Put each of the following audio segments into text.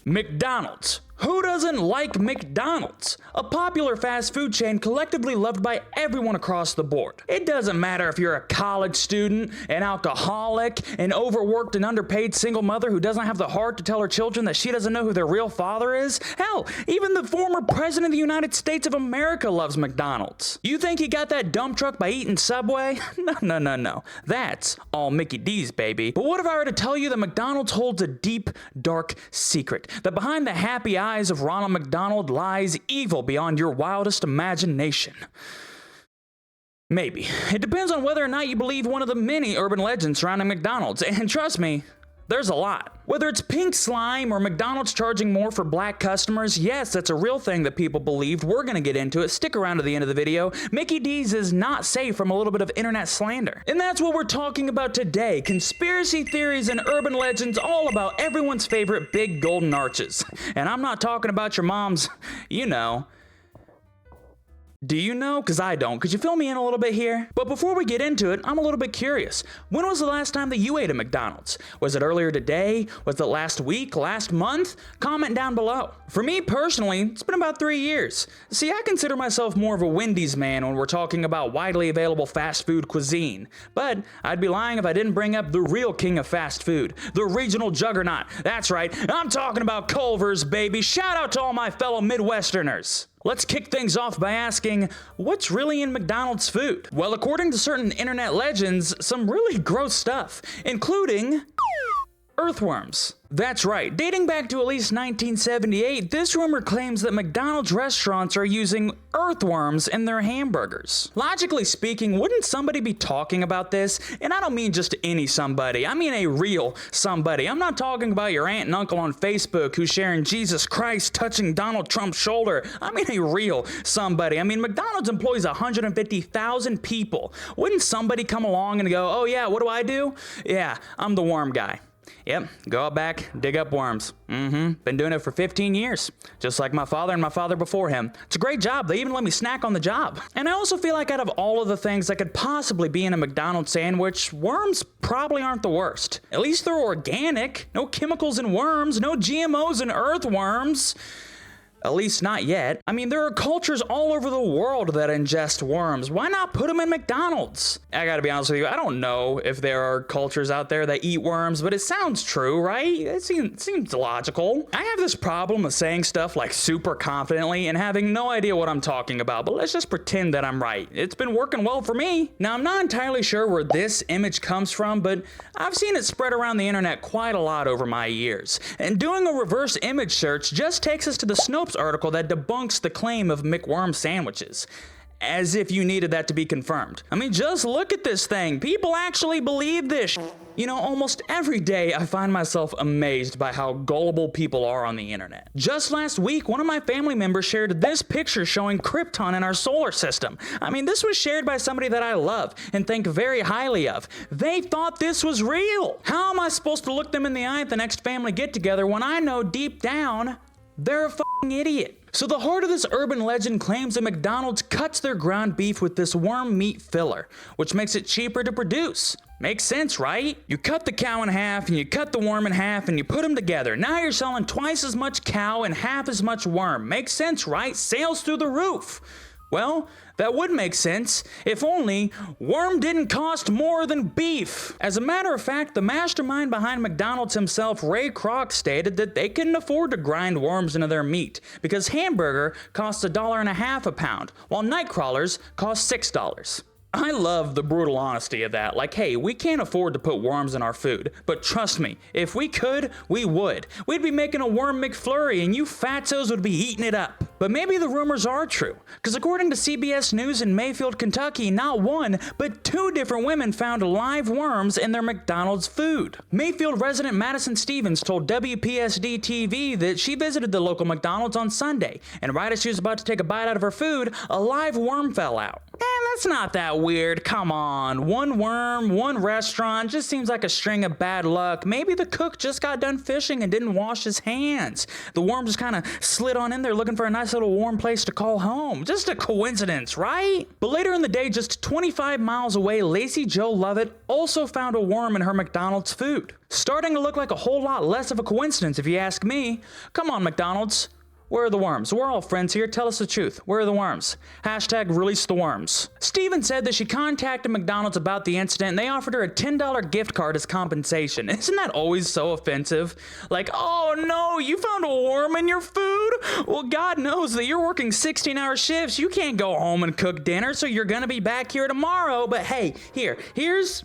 McDonald's. Who doesn't like McDonald's? A popular fast food chain collectively loved by everyone across the board. It doesn't matter if you're a college student, an alcoholic, an overworked and underpaid single mother who doesn't have the heart to tell her children that she doesn't know who their real father is. Hell, even the former president of the United States of America loves McDonald's. You think he got that dump truck by eating Subway? No. That's all Mickey D's, baby. But what if I were to tell you that McDonald's holds a deep, dark secret? That behind the happy eyes of Ronald McDonald lies evil beyond your wildest imagination. Maybe. It depends on whether or not you believe one of the many urban legends surrounding McDonald's, and trust me, there's a lot. Whether it's pink slime or McDonald's charging more for black customers, yes, that's a real thing that people believed. We're gonna get into it. Stick around to the end of the video. Mickey D's is not safe from a little bit of internet slander. And that's what we're talking about today. Conspiracy theories and urban legends all about everyone's favorite big golden arches. And I'm not talking about your mom's, you know. Do you know? Because I don't. Could you fill me in a little bit here? But before we get into it, I'm a little bit curious. When was the last time that you ate at McDonald's? Was it earlier today? Was it last week? Last month? Comment down below. For me personally, it's been about 3 years. See, I consider myself more of a Wendy's man when we're talking about widely available fast food cuisine. But I'd be lying if I didn't bring up the real king of fast food, the regional juggernaut. That's right, I'm talking about Culver's, baby. Shout out to all my fellow Midwesterners. Let's kick things off by asking, what's really in McDonald's food? Well, according to certain internet legends, some really gross stuff, including earthworms. That's right, dating back to at least 1978, this rumor claims that McDonald's restaurants are using earthworms in their hamburgers. Logically speaking, wouldn't somebody be talking about this? And I don't mean just any somebody, I mean a real somebody. I'm not talking about your aunt and uncle on Facebook who's sharing Jesus Christ touching Donald Trump's shoulder. I mean a real somebody. I mean, McDonald's employs 150,000 people. Wouldn't somebody come along and go, oh yeah, what do? Yeah, I'm the worm guy. Yep, go out back, dig up worms. Been doing it for 15 years, just like my father and my father before him. It's a great job, they even let me snack on the job. And I also feel like out of all of the things that could possibly be in a McDonald's sandwich, worms probably aren't the worst. At least they're organic, no chemicals in worms, no GMOs in earthworms. At least not yet. I mean, there are cultures all over the world that ingest worms. Why not put them in McDonald's? I gotta be honest with you, I don't know if there are cultures out there that eat worms, but it sounds true, right? It seems logical. I have this problem of saying stuff like super confidently and having no idea what I'm talking about, but let's just pretend that I'm right. It's been working well for me. Now, I'm not entirely sure where this image comes from, but I've seen it spread around the internet quite a lot over my years. And doing a reverse image search just takes us to the Snopes article that debunks the claim of McWorm sandwiches. As if you needed that to be confirmed. I mean, just look at this thing. People actually believe this. You know, almost every day I find myself amazed by how gullible people are on the internet. Just last week, one of my family members shared this picture showing Krypton in our solar system. I mean, this was shared by somebody that I love and think very highly of. They thought this was real. How am I supposed to look them in the eye at the next family get-together when I know deep down they're a fucking idiot? So the heart of this urban legend claims that McDonald's cuts their ground beef with this worm meat filler, which makes it cheaper to produce. Makes sense, right? You cut the cow in half and you cut the worm in half and you put them together. Now you're selling twice as much cow and half as much worm. Makes sense, right? Sales through the roof. Well, that would make sense if only worm didn't cost more than beef. As a matter of fact, the mastermind behind McDonald's himself, Ray Kroc, stated that they couldn't afford to grind worms into their meat because hamburger costs $1.50 a pound, while Nightcrawlers cost $6. I love the brutal honesty of that. Like, hey, we can't afford to put worms in our food, but trust me, if we could, we would. We'd be making a worm McFlurry and you fatzos would be eating it up. But maybe the rumors are true, because according to CBS News in Mayfield, Kentucky, not one, but 2 different women found live worms in their McDonald's food. Mayfield resident Madison Stevens told WPSD TV that she visited the local McDonald's on Sunday, and right as she was about to take a bite out of her food, a live worm fell out. That's not that weird, come on. One worm, one restaurant, just seems like a string of bad luck. Maybe the cook just got done fishing and didn't wash his hands. The worm just kind of slid on in there looking for a nice nice little warm place to call home. Just a coincidence, right? But later in the day, just 25 miles away, Lacey Jo Lovett also found a worm in her McDonald's food. Starting to look like a whole lot less of a coincidence if you ask me. Come on, McDonald's. Where are the worms? We're all friends here. Tell us the truth. Where are the worms? Hashtag release the worms. Steven said that she contacted McDonald's about the incident and they offered her a $10 gift card as compensation. Isn't that always so offensive? Like, oh no, you found a worm in your food? Well, God knows that you're working 16-hour shifts. You can't go home and cook dinner, so you're gonna be back here tomorrow. But hey, here's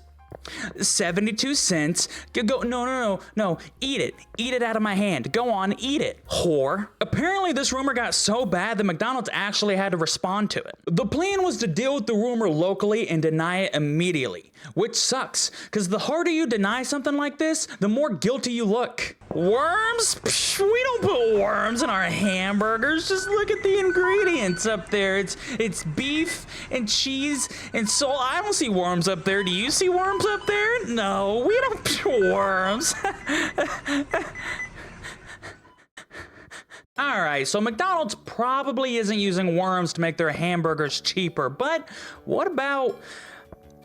72 cents. Go, no, eat it. Eat it out of my hand. Go on, eat it, whore. Apparently this rumor got so bad that McDonald's actually had to respond to it. The plan was to deal with the rumor locally and deny it immediately, which sucks, because the harder you deny something like this, the more guilty you look. Worms? Psh, we don't put worms in our hamburgers. Just look at the ingredients up there. It's beef and cheese and salt. I don't see worms up there. Do you see worms up there? No, we don't put worms. Alright, so McDonald's probably isn't using worms to make their hamburgers cheaper, but what about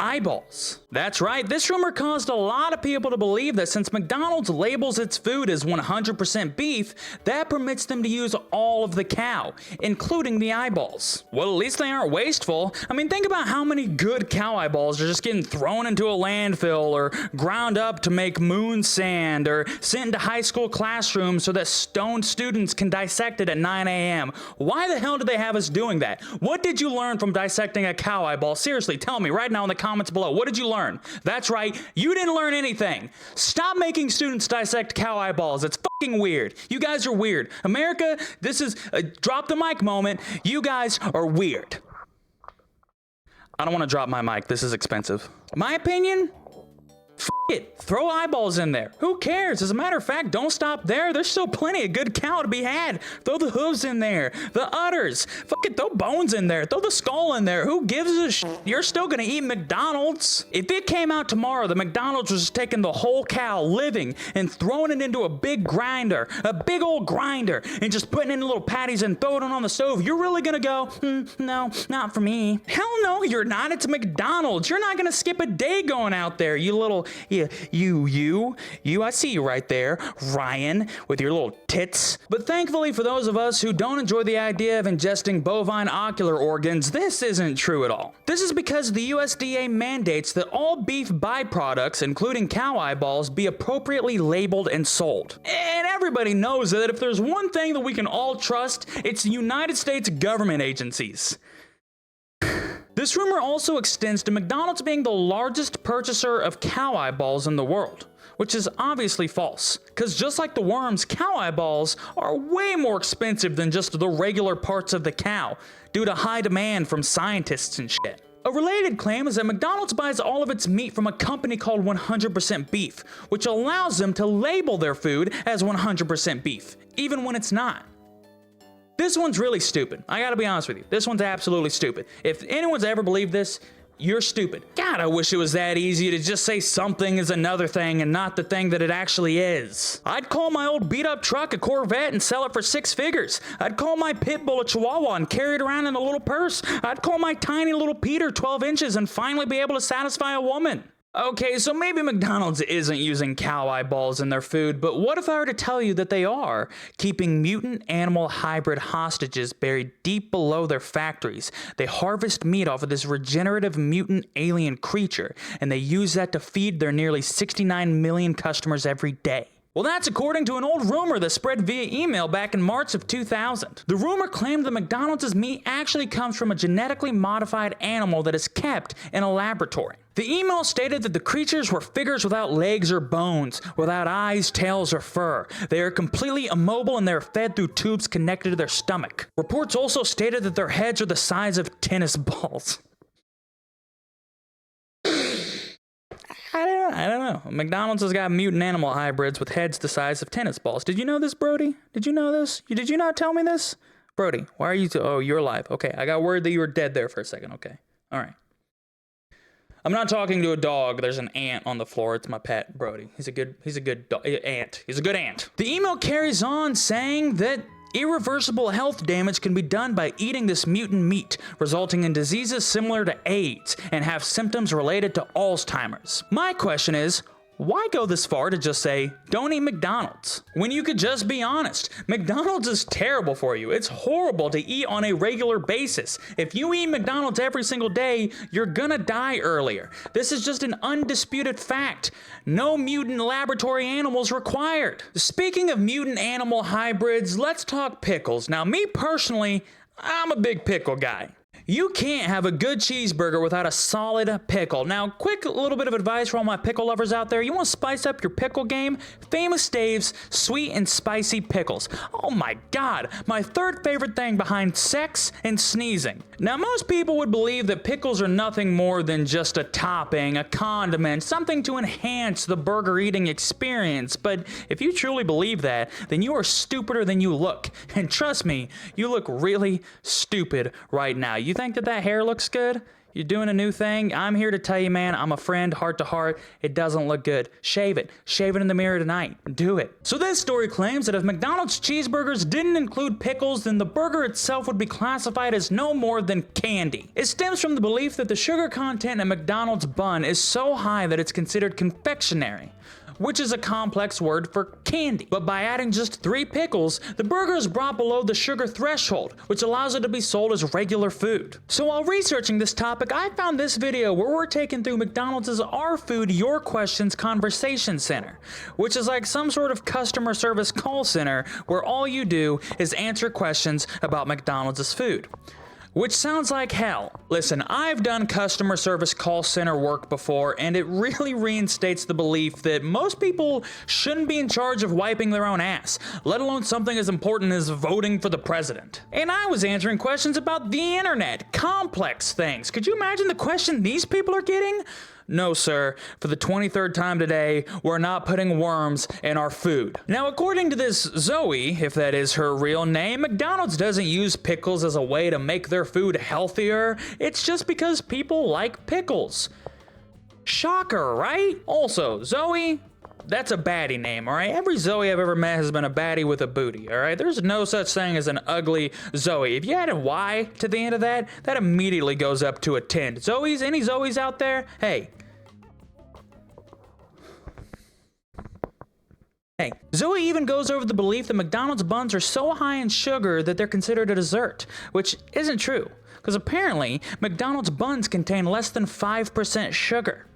eyeballs? That's right, this rumor caused a lot of people to believe that since McDonald's labels its food as 100% beef, that permits them to use all of the cow, including the eyeballs. Well, at least they aren't wasteful. I mean, think about how many good cow eyeballs are just getting thrown into a landfill or ground up to make moon sand or sent into high school classrooms so that stoned students can dissect it at 9 a.m. Why the hell did they have us doing that? What did you learn from dissecting a cow eyeball? Seriously, tell me right now in the comments below. What did you learn? That's right, you didn't learn anything. Stop making students dissect cow eyeballs. It's fucking weird. You guys are weird. America, this is a drop the mic moment. You guys are weird. I don't want to drop my mic. This is expensive. My opinion? F it. Throw eyeballs in there. Who cares? As a matter of fact, don't stop there. There's still plenty of good cow to be had. Throw the hooves in there. The udders. Fuck it. Throw bones in there. Throw the skull in there. Who gives a sh? You're still gonna eat McDonald's. If it came out tomorrow that McDonald's was just taking the whole cow living and throwing it into a big grinder, a big old grinder, and just putting it in little patties and throwing it on the stove, you're really gonna go, no, not for me. Hell no, you're not. It's McDonald's. You're not gonna skip a day going out there, you little, you, I see you right there, Ryan, with your little tits. But thankfully for those of us who don't enjoy the idea of ingesting bovine ocular organs, this isn't true at all. This is because the USDA mandates that all beef byproducts, including cow eyeballs, be appropriately labeled and sold. And everybody knows that if there's one thing that we can all trust, it's the United States government agencies. This rumor also extends to McDonald's being the largest purchaser of cow eyeballs in the world, which is obviously false, because just like the worms, cow eyeballs are way more expensive than just the regular parts of the cow, due to high demand from scientists and shit. A related claim is that McDonald's buys all of its meat from a company called 100% Beef, which allows them to label their food as 100% beef, even when it's not. This one's really stupid. I gotta be honest with you. This one's absolutely stupid. If anyone's ever believed this, you're stupid. God, I wish it was that easy to just say something is another thing and not the thing that it actually is. I'd call my old beat up truck a Corvette and sell it for 6 figures. I'd call my pit bull a Chihuahua and carry it around in a little purse. I'd call my tiny little Peter 12 inches and finally be able to satisfy a woman. Okay, so maybe McDonald's isn't using cow eyeballs in their food, but what if I were to tell you that they are keeping mutant animal hybrid hostages buried deep below their factories? They harvest meat off of this regenerative mutant alien creature, and they use that to feed their nearly 69 million customers every day. Well, that's according to an old rumor that spread via email back in March of 2000. The rumor claimed that McDonald's meat actually comes from a genetically modified animal that is kept in a laboratory. The email stated that the creatures were figures without legs or bones, without eyes, tails, or fur. They are completely immobile and they are fed through tubes connected to their stomach. Reports also stated that their heads are the size of tennis balls. I don't know. McDonald's has got mutant animal hybrids with heads the size of tennis balls. Did you know this, Brody? Did you know this? Did you not tell me this? Brody, why are you oh, you're alive. Okay, I got word that you were dead there for a second. Okay, all right. I'm not talking to a dog. There's an ant on the floor. It's my pet, Brody. He's a good ant. He's a good ant. The email carries on saying that Irreversible health damage can be done by eating this mutant meat, resulting in diseases similar to AIDS and have symptoms related to Alzheimer's. My question is, why go this far to just say, don't eat McDonald's? When you could just be honest, McDonald's is terrible for you. It's horrible to eat on a regular basis. If you eat McDonald's every single day, you're gonna die earlier. This is just an undisputed fact. No mutant laboratory animals required. Speaking of mutant animal hybrids, let's talk pickles. Now, me personally, I'm a big pickle guy. You can't have a good cheeseburger without a solid pickle. Now, quick little bit of advice for all my pickle lovers out there. You want to spice up your pickle game? Famous Dave's sweet and spicy pickles. Oh my God, my third favorite thing behind sex and sneezing. Now, most people would believe that pickles are nothing more than just a topping, a condiment, something to enhance the burger eating experience. But if you truly believe that, then you are stupider than you look. And trust me, you look really stupid right now. You think that hair looks good? You're doing a new thing? I'm here to tell you, man, I'm a friend, heart to heart. It doesn't look good. Shave it. Shave it in the mirror tonight. Do it. So this story claims that if McDonald's cheeseburgers didn't include pickles, then the burger itself would be classified as no more than candy. It stems from the belief that the sugar content in McDonald's bun is so high that it's considered confectionery, which is a complex word for candy. But by adding just 3 pickles, the burger is brought below the sugar threshold, which allows it to be sold as regular food. So while researching this topic, I found this video where we're taken through McDonald's Our Food, Your Questions Conversation Center, which is like some sort of customer service call center where all you do is answer questions about McDonald's food. Which sounds like hell. Listen, I've done customer service call center work before, and it really reinstates the belief that most people shouldn't be in charge of wiping their own ass, let alone something as important as voting for the president. And I was answering questions about the internet, complex things. Could you imagine the question these people are getting? No, sir. For the 23rd time today, we're not putting worms in our food. Now, according to this Zoe, if that is her real name, McDonald's doesn't use pickles as a way to make their food healthier. It's just because people like pickles. Shocker, right? Also, Zoe, that's a baddie name, all right? Every Zoe I've ever met has been a baddie with a booty, all right? There's no such thing as an ugly Zoe. If you add a Y to the end of that, that immediately goes up to a 10. Zoes, any Zoes out there? Hey. Zoe even goes over the belief that McDonald's buns are so high in sugar that they're considered a dessert, which isn't true, because apparently McDonald's buns contain less than 5% sugar.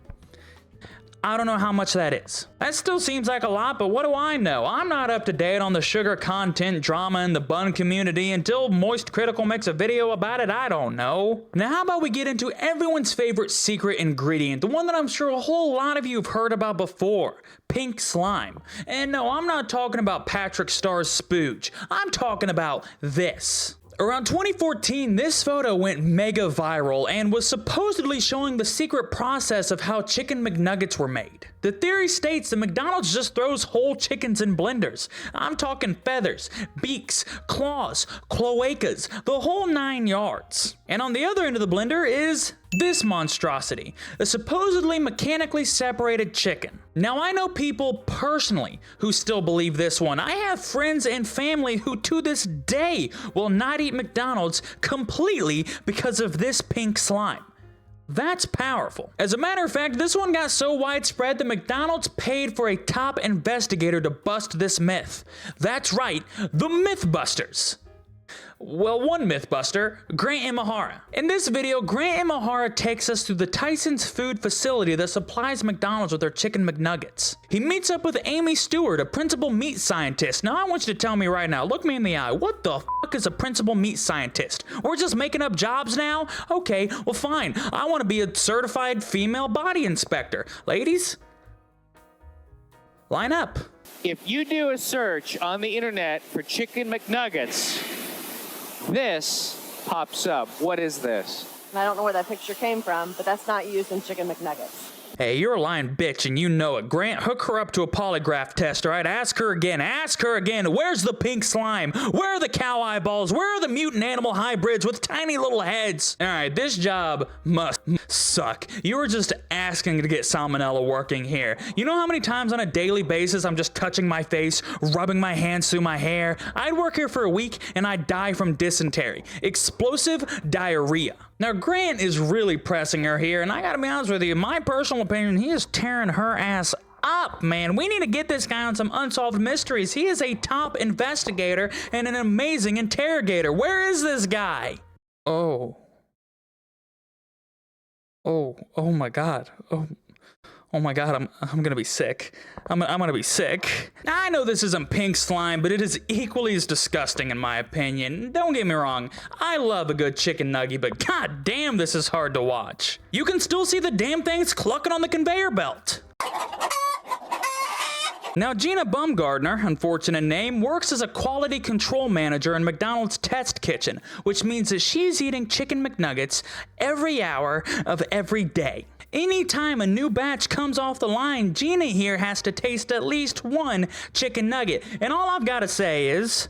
I don't know how much that is. That still seems like a lot, but what do I know? I'm not up to date on the sugar content drama in the bun community. Until Moist Critical makes a video about it, I don't know. Now how about we get into everyone's favorite secret ingredient, the one that I'm sure a whole lot of you have heard about before, pink slime. And no, I'm not talking about Patrick Starr's spooge. I'm talking about this. Around 2014, this photo went mega viral and was supposedly showing the secret process of how chicken McNuggets were made. The theory states that McDonald's just throws whole chickens in blenders. I'm talking feathers, beaks, claws, cloacas, the whole 9 yards. And on the other end of the blender is this monstrosity, a supposedly mechanically separated chicken. Now, I know people personally who still believe this one. I have friends and family who to this day will not eat McDonald's completely because of this pink slime. That's powerful. As a matter of fact, this one got so widespread that McDonald's paid for a top investigator to bust this myth. That's right, the Mythbusters. Well, one Mythbuster, Grant Imahara. In this video, Grant Imahara takes us through the Tyson's food facility that supplies McDonald's with their chicken McNuggets. He meets up with Amy Stewart, a principal meat scientist. Now, I want you to tell me right now, look me in the eye, what the fuck is a principal meat scientist? We're just making up jobs now? Okay, well fine, I want to be a certified female body inspector. Ladies, line up. If you do a search on the internet for chicken McNuggets, this pops up. What is this? I don't know where that picture came from, but that's not used in chicken McNuggets. Hey, you're a lying bitch and you know it. Grant, hook her up to a polygraph test, all right? Ask her again. Ask her again. Where's the pink slime? Where are the cow eyeballs? Where are the mutant animal hybrids with tiny little heads? All right, this job must suck. You were just asking to get salmonella working here. You know how many times on a daily basis I'm just touching my face, rubbing my hands through my hair? I'd work here for a week and I'd die from dysentery. Explosive diarrhea. Now, Grant is really pressing her here, and I gotta be honest with you, in my personal opinion, he is tearing her ass up, man. We need to get this guy on some unsolved mysteries. He is a top investigator and an amazing interrogator. Where is this guy? Oh my God. Oh my God, I'm gonna be sick. I'm gonna be sick. Now, I know this isn't pink slime, but it is equally as disgusting in my opinion. Don't get me wrong, I love a good chicken nugget, but god damn, this is hard to watch. You can still see the damn things clucking on the conveyor belt. Now, Gina Bumgardner, unfortunate name, works as a quality control manager in McDonald's test kitchen, which means that she's eating chicken McNuggets every hour of every day. Anytime a new batch comes off the line, Gina here has to taste at least one chicken nugget. And all I've got to say is,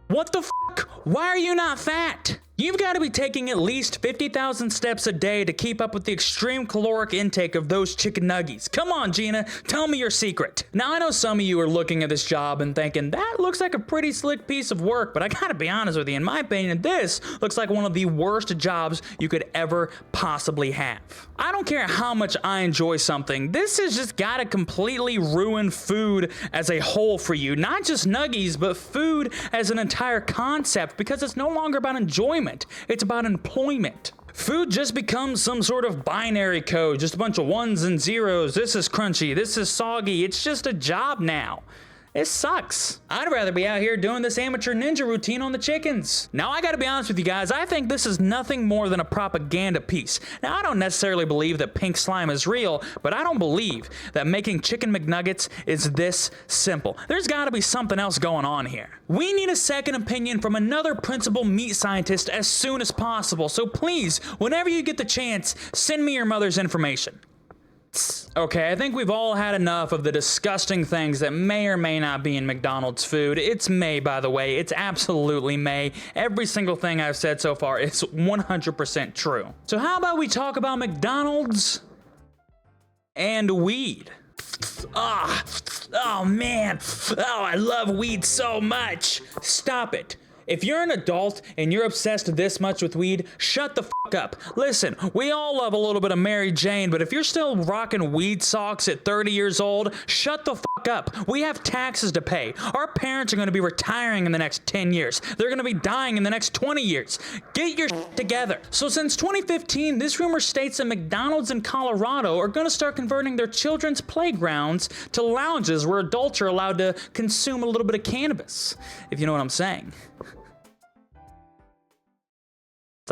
what the fuck? Why are you not fat? You've got to be taking at least 50,000 steps a day to keep up with the extreme caloric intake of those chicken nuggies. Come on, Gina, tell me your secret. Now, I know some of you are looking at this job and thinking, that looks like a pretty slick piece of work, but I gotta be honest with you, in my opinion, this looks like one of the worst jobs you could ever possibly have. I don't care how much I enjoy something, this has just gotta completely ruin food as a whole for you. Not just nuggies, but food as an entire concept, because it's no longer about enjoyment. It's about employment. Food just becomes some sort of binary code, just a bunch of ones and zeros. This is crunchy, this is soggy. It's just a job now. It sucks. I'd rather be out here doing this amateur ninja routine on the chickens. Now, I gotta be honest with you guys, I think this is nothing more than a propaganda piece. Now, I don't necessarily believe that pink slime is real, but I don't believe that making chicken McNuggets is this simple. There's gotta be something else going on here. We need a second opinion from another principal meat scientist as soon as possible, so please, whenever you get the chance, send me your mother's information. Okay, I think we've all had enough of the disgusting things that may or may not be in McDonald's food. It's May, by the way. It's absolutely May. Every single thing I've said so far is 100% true. So how about we talk about McDonald's and weed? Oh man, I love weed so much. Stop it. If you're an adult and you're obsessed this much with weed, shut the fuck up. Listen, we all love a little bit of Mary Jane, but if you're still rocking weed socks at 30 years old, shut the fuck up. We have taxes to pay. Our parents are going to be retiring in the next 10 years. They're going to be dying in the next 20 years. Get your shit together. So since 2015, this rumor states that McDonald's in Colorado are going to start converting their children's playgrounds to lounges where adults are allowed to consume a little bit of cannabis, if you know what I'm saying. It's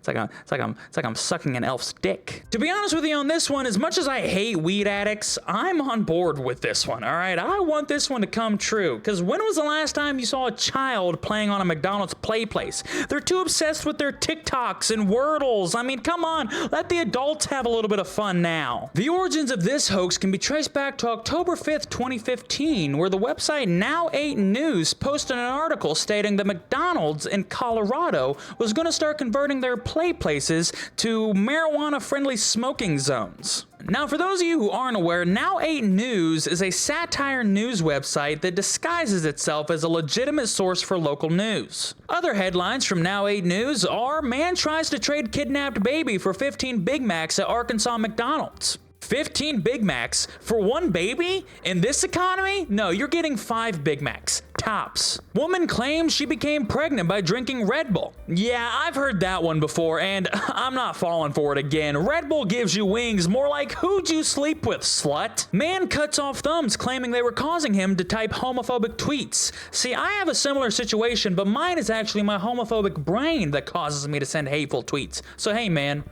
like I'm sucking an elf's dick. To be honest with you on this one, as much as I hate weed addicts, I'm on board with this one, all right? I want this one to come true, because when was the last time you saw a child playing on a McDonald's Playplace? They're too obsessed with their TikToks and Wordles. I mean, come on, let the adults have a little bit of fun now. The origins of this hoax can be traced back to October 5th, 2015, where the website Now 8 News posted an article stating that McDonald's in Colorado was going to start converting their play places to marijuana-friendly smoking zones. Now, for those of you who aren't aware, Now 8 News is a satire news website that disguises itself as a legitimate source for local news. Other headlines from Now 8 News are, man tries to trade kidnapped baby for 15 Big Macs at Arkansas McDonald's. 15 Big Macs for one baby? In this economy? No, you're getting 5 Big Macs. Tops. Woman claims she became pregnant by drinking Red Bull. Yeah, I've heard that one before, and I'm not falling for it again. Red Bull gives you wings, more like who'd you sleep with, slut? Man cuts off thumbs claiming they were causing him to type homophobic tweets. See, I have a similar situation, but mine is actually my homophobic brain that causes me to send hateful tweets. So hey man,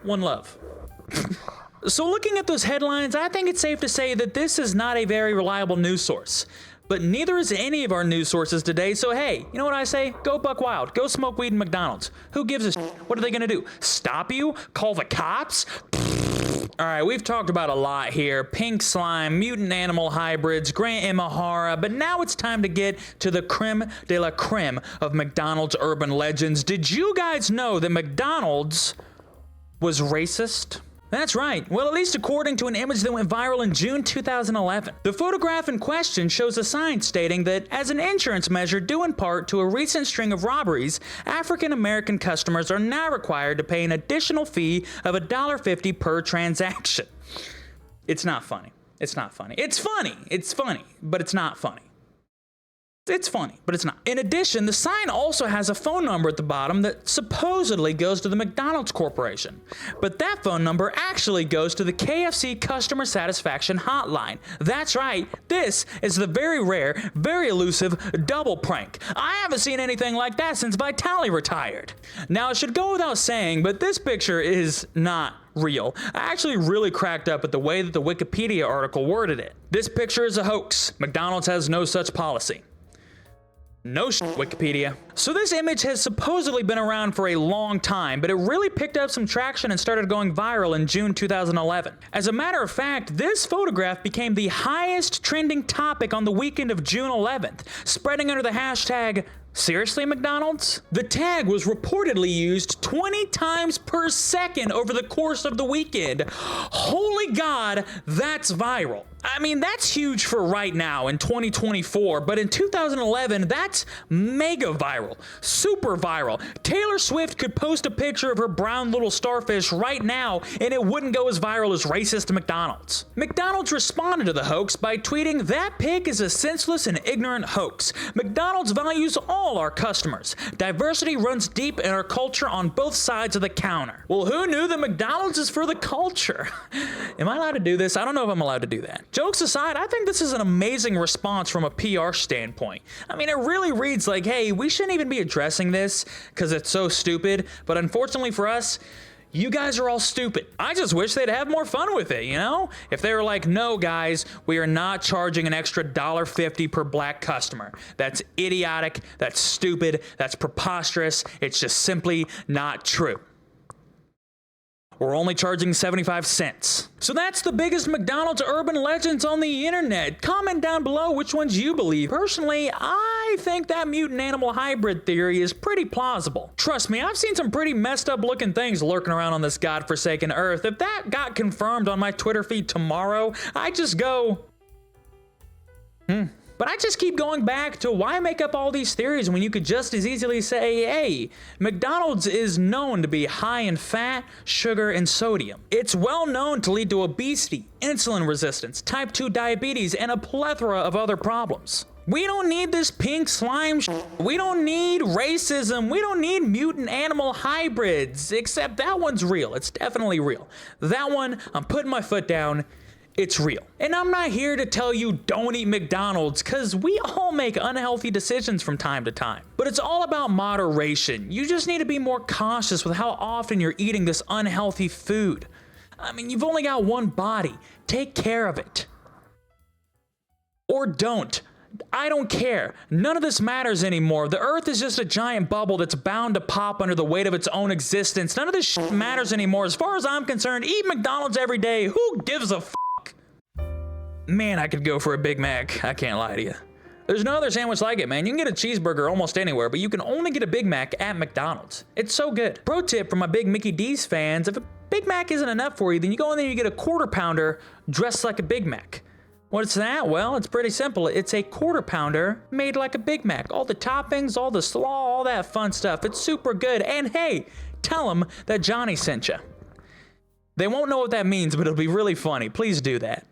one love. So looking at those headlines, I think it's safe to say that this is not a very reliable news source. But neither is any of our news sources today, so hey, you know what I say? Go buck wild. Go smoke weed in McDonald's. Who gives a shit? What are they gonna do? Stop you? Call the cops? All right, we've talked about a lot here. Pink slime, mutant animal hybrids, Grant Imahara, but now it's time to get to the creme de la creme of McDonald's urban legends. Did you guys know that McDonald's was racist? That's right. Well, at least according to an image that went viral in June 2011. The photograph in question shows a sign stating that as an insurance measure due in part to a recent string of robberies, African American customers are now required to pay an additional fee of $1.50 per transaction. It's not funny. It's not funny. It's funny. It's funny, but it's not funny. It's funny, but it's not. In addition, the sign also has a phone number at the bottom that supposedly goes to the McDonald's Corporation. But that phone number actually goes to the KFC customer satisfaction hotline. That's right, this is the very rare, very elusive double prank. I haven't seen anything like that since Vitali retired. Now, it should go without saying, but this picture is not real. I actually really cracked up at the way that the Wikipedia article worded it. This picture is a hoax. McDonald's has no such policy. No shit, Wikipedia. So this image has supposedly been around for a long time, but it really picked up some traction and started going viral in June 2011. As a matter of fact, this photograph became the highest trending topic on the weekend of June 11th, spreading under the hashtag Seriously, McDonald's? The tag was reportedly used 20 times per second over the course of the weekend. Holy God, that's viral. I mean, that's huge for right now in 2024, but in 2011, that's mega viral, super viral. Taylor Swift could post a picture of her brown little starfish right now, and it wouldn't go as viral as racist McDonald's. McDonald's responded to the hoax by tweeting, "That pig is a senseless and ignorant hoax. McDonald's values all our customers. Diversity runs deep in our culture on both sides of the counter." Well, who knew that McDonald's is for the culture? Am I allowed to do this? I don't know if I'm allowed to do that. Jokes aside, I think this is an amazing response from a PR standpoint. I mean, it really reads like, hey, we shouldn't even be addressing this because it's so stupid, but unfortunately for us, you guys are all stupid. I just wish they'd have more fun with it, you know? If they were like, no guys, we are not charging an extra $1.50 per black customer. That's idiotic, that's stupid, that's preposterous, it's just simply not true. We're only charging 75 cents. So that's the biggest McDonald's urban legends on the internet. Comment down below which ones you believe. Personally, I think that mutant animal hybrid theory is pretty plausible. Trust me, I've seen some pretty messed up looking things lurking around on this godforsaken earth. If that got confirmed on my Twitter feed tomorrow, I'd just go, But I just keep going back to why make up all these theories when you could just as easily say, hey, McDonald's is known to be high in fat, sugar, and sodium. It's well known to lead to obesity, insulin resistance, type 2 diabetes, and a plethora of other problems. We don't need this pink slime We don't need racism. We don't need mutant animal hybrids, except that one's real. It's definitely real. That one, I'm putting my foot down. It's real. And I'm not here to tell you don't eat McDonald's, because we all make unhealthy decisions from time to time. But it's all about moderation. You just need to be more cautious with how often you're eating this unhealthy food. I mean, you've only got one body. Take care of it. Or don't. I don't care. None of this matters anymore. The earth is just a giant bubble that's bound to pop under the weight of its own existence. None of this shit matters anymore. As far as I'm concerned, eat McDonald's every day. Who gives a f***? Man, I could go for a Big Mac. I can't lie to you. There's no other sandwich like it, man. You can get a cheeseburger almost anywhere, but you can only get a Big Mac at McDonald's. It's so good. Pro tip for my big Mickey D's fans, if a Big Mac isn't enough for you, then you go in there and you get a Quarter Pounder dressed like a Big Mac. What's that? Well, it's pretty simple. It's a Quarter Pounder made like a Big Mac. All the toppings, all the slaw, all that fun stuff. It's super good. And hey, tell them that Johnny sent you. They won't know what that means, but it'll be really funny. Please do that.